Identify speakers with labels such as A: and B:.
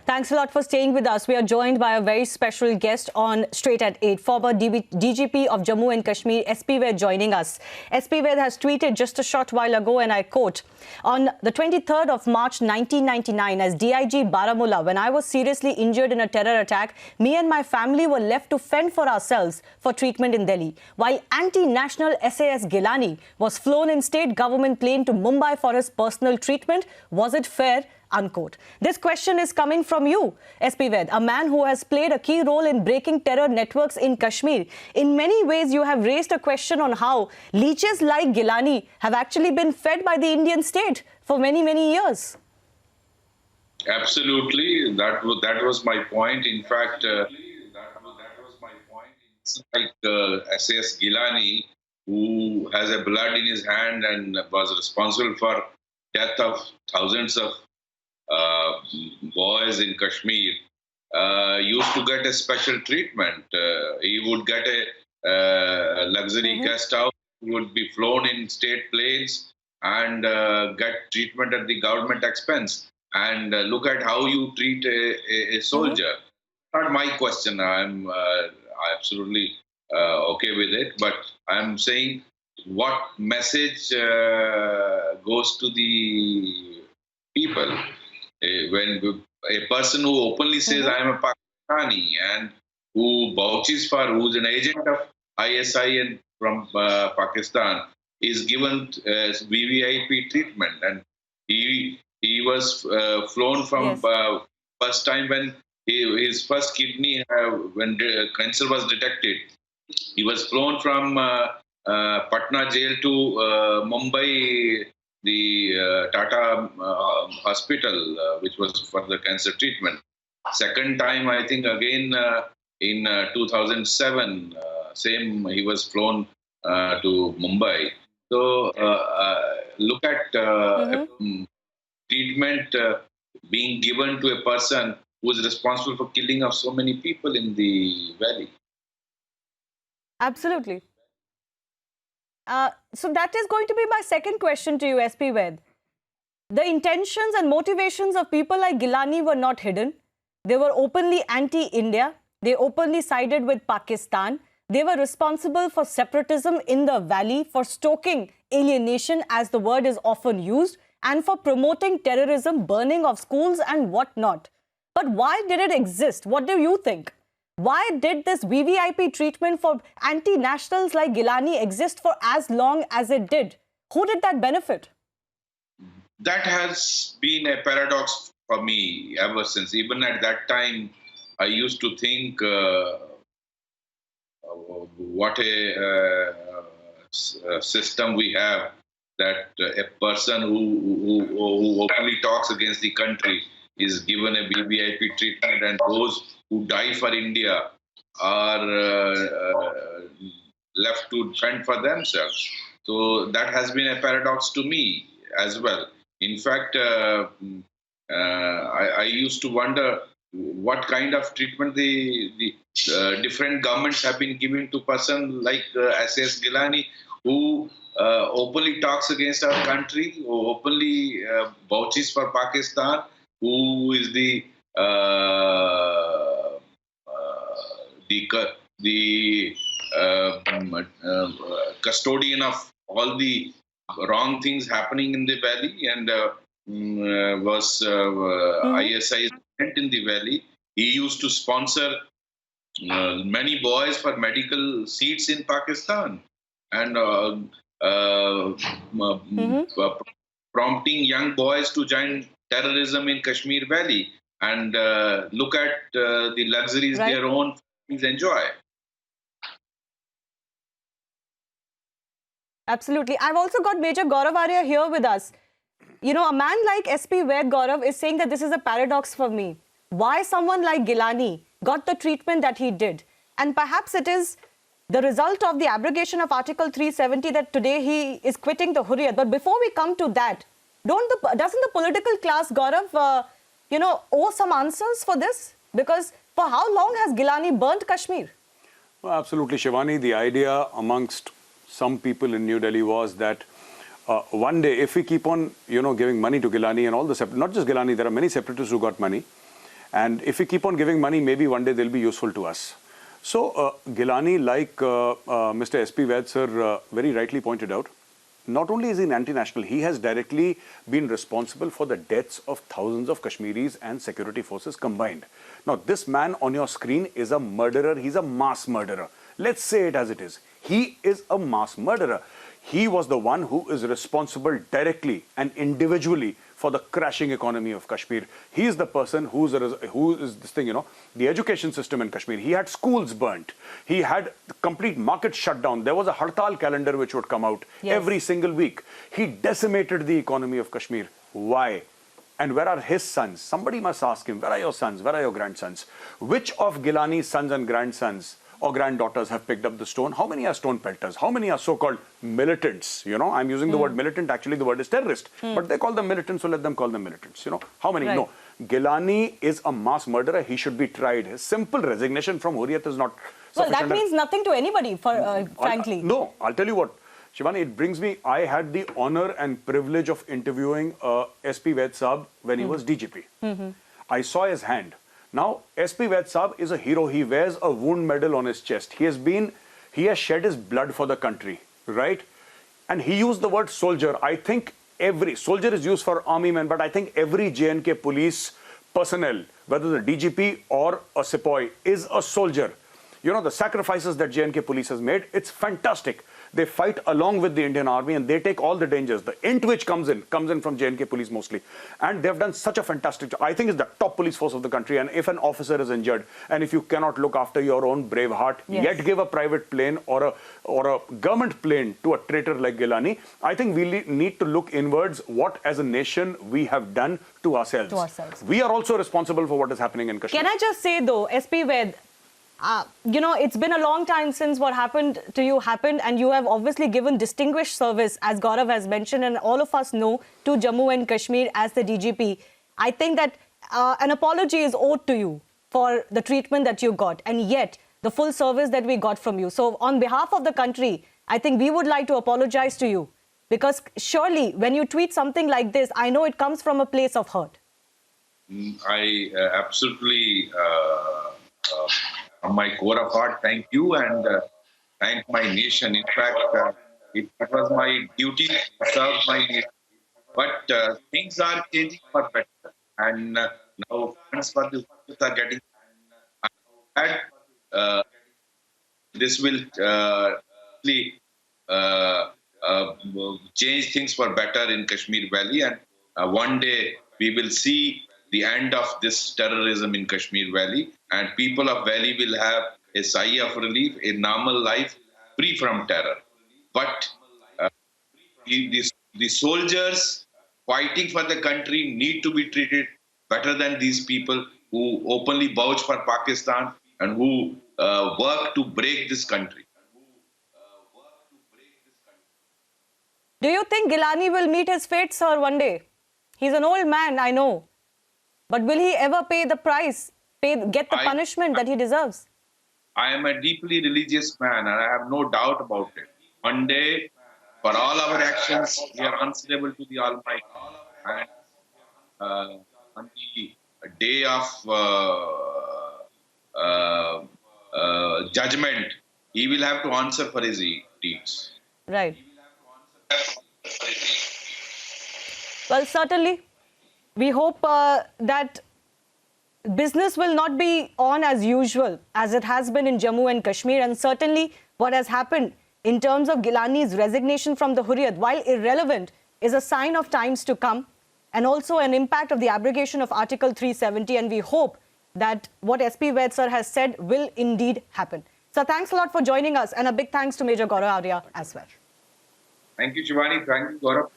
A: Thanks a lot for staying with us. We are joined by a very special guest on Straight at 8, former DGP of Jammu and Kashmir, SP Vaid, joining us. SP Vaid has tweeted just a short while ago, and I quote, "On the 23rd of March 1999, as DIG Baramulla, when I was seriously injured in a terror attack, me and my family were left to fend for ourselves for treatment in Delhi, while anti-national SAS Gilani was flown in state government plane to Mumbai for his personal treatment. Was it fair?" Unquote. This question is coming from you, SP Vaid, a man who has played a key role in breaking terror networks in Kashmir. In many ways, you have raised a question on how leeches like Gilani have actually been fed by the Indian state for many, many years.
B: Absolutely. That was my point. In fact, that was my point. It's like SAS Gilani, who has a blood in his hand and was responsible for death of thousands of boys in Kashmir, used to get a special treatment. He would get a luxury guest house, would be flown in state planes and get treatment at the government expense. And look at how you treat a soldier. Not my question. I'm absolutely okay with it, but I'm saying what message goes to the people when a person who openly says I am a Pakistani and who vouches for, who's an agent of ISI and from Pakistan, is given VVIP treatment, and he was flown from first time when his first kidney when cancer was detected. He was flown from Patna jail to Mumbai, the Tata hospital, which was for the cancer treatment. Second time, I think again in 2007, same, he was flown to Mumbai. So look at treatment being given to a person who is responsible for killing of so many people in the valley.
A: Absolutely. So that is going to be my second question to you, SP Vaid. The intentions and motivations of people like Gilani were not hidden. They were openly anti-India. They openly sided with Pakistan. They were responsible for separatism in the valley, for stoking alienation, as the word is often used, and for promoting terrorism, burning of schools and whatnot. But why did it exist? What do you think? Why did this VVIP treatment for anti-nationals like Gilani exist for as long as it did? Who did that benefit?
B: That has been a paradox for me ever since. Even at that time, I used to think what a system we have, that a person who openly talks against the country is given a VVIP treatment, and those who die for India are left to fend for themselves. So that has been a paradox to me as well. In fact, I used to wonder what kind of treatment the different governments have been giving to person like SAS Gilani, who openly talks against our country, who openly vouches for Pakistan, who is the custodian of all the wrong things happening in the valley, and was ISI's agent in the valley. He used to sponsor many boys for medical seats in Pakistan, and prompting young boys to join terrorism in Kashmir Valley, and look at the luxuries their own families enjoy.
A: Absolutely. I've also got Major Gaurav Arya here with us. You know, a man like SP Vaid, Gaurav, is saying that this is a paradox for me. Why someone like Gilani got the treatment that he did? And perhaps it is the result of the abrogation of Article 370 that today he is quitting the Hurriyat. But before we come to that, doesn't the political class, Gaurav, owe some answers for this? Because for how long has Gilani burnt Kashmir?
C: Well, absolutely, Shivani. The idea amongst some people in New Delhi was that one day, if we keep on, giving money to Gilani and all the not just Gilani, there are many separatists who got money, And if we keep on giving money, maybe one day they'll be useful to us. So Gilani, like Mr. S.P. Vaid sir very rightly pointed out, not only is he an anti-national, he has directly been responsible for the deaths of thousands of Kashmiris and security forces combined. Now, this man on your screen is a murderer. He's a mass murderer. Let's say it as it is. He is a mass murderer. He was the one who is responsible directly and individually for the crashing economy of Kashmir. He is the person who is this thing, the education system in Kashmir. He had schools burnt. He had complete market shut down. There was a Hartal calendar which would come out every single week. He decimated the economy of Kashmir. Why? And where are his sons? Somebody must ask him, where are your sons? Where are your grandsons? Which of Gilani's sons and grandsons or granddaughters have picked up the stone? How many are stone pelters? How many are so-called militants? I'm using the word militant. Actually, the word is terrorist. But they call them militants, so let them call them militants. How many? Right. No. Gilani is a mass murderer. He should be tried. His simple resignation from Hurriyat is not sufficient.
A: Well, that means nothing to anybody, frankly.
C: No, I'll tell you what. Shivani, it brings me, I had the honor and privilege of interviewing S.P. Vaid Saab when he was DGP. I saw his hand. Now, S.P. Vaid Saab is a hero. He wears a wound medal on his chest. He has shed his blood for the country, right? And he used the word soldier. I think soldier is used for army men, but I think every J&K police personnel, whether the DGP or a sepoy, is a soldier. The sacrifices that J&K police has made, it's fantastic. They fight along with the Indian army and they take all the dangers. The int which comes in from J&K police mostly. And they've done such a fantastic job. I think it's the top police force of the country. And if an officer is injured and if you cannot look after your own brave heart, yet give a private plane or a government plane to a traitor like Gilani, I think we need to look inwards what as a nation we have done to ourselves. We are also responsible for what is happening in Kashmir.
A: Can I just say though, S.P. Vaid, it's been a long time since what happened to you happened, and you have obviously given distinguished service, as Gaurav has mentioned, and all of us know, to Jammu and Kashmir as the DGP. I think that an apology is owed to you for the treatment that you got, and yet the full service that we got from you. So on behalf of the country, I think we would like to apologize to you, because surely when you tweet something like this, I know it comes from a place of hurt.
B: I absolutely... my core of heart, thank you and thank my nation. In fact, it was my duty to serve my nation. But things are changing for better. And now funds for the youth are getting. And this will change things for better in Kashmir Valley. And one day we will see the end of this terrorism in Kashmir Valley, and people of Valley will have a sigh of relief, a normal life free from terror. But the soldiers fighting for the country need to be treated better than these people who openly vouch for Pakistan and who work to break this country.
A: Do you think Gilani will meet his fate, sir, one day? He's an old man, I know. But will he ever pay the price, get the punishment that he deserves?
B: I am a deeply religious man and I have no doubt about it. One day, for all our actions, we are answerable to the Almighty. And on the day of judgment, he will have to answer for his deeds.
A: Right. Well, certainly. We hope that business will not be on as usual as it has been in Jammu and Kashmir, and certainly what has happened in terms of Gilani's resignation from the Hurriyat, while irrelevant, is a sign of times to come and also an impact of the abrogation of Article 370, and we hope that what S.P. Vaid sir has said will indeed happen. So thanks a lot for joining us, and a big thanks to Major Gaurav Arya as well.
B: Thank you, Shivani. Thank you, Gaurav.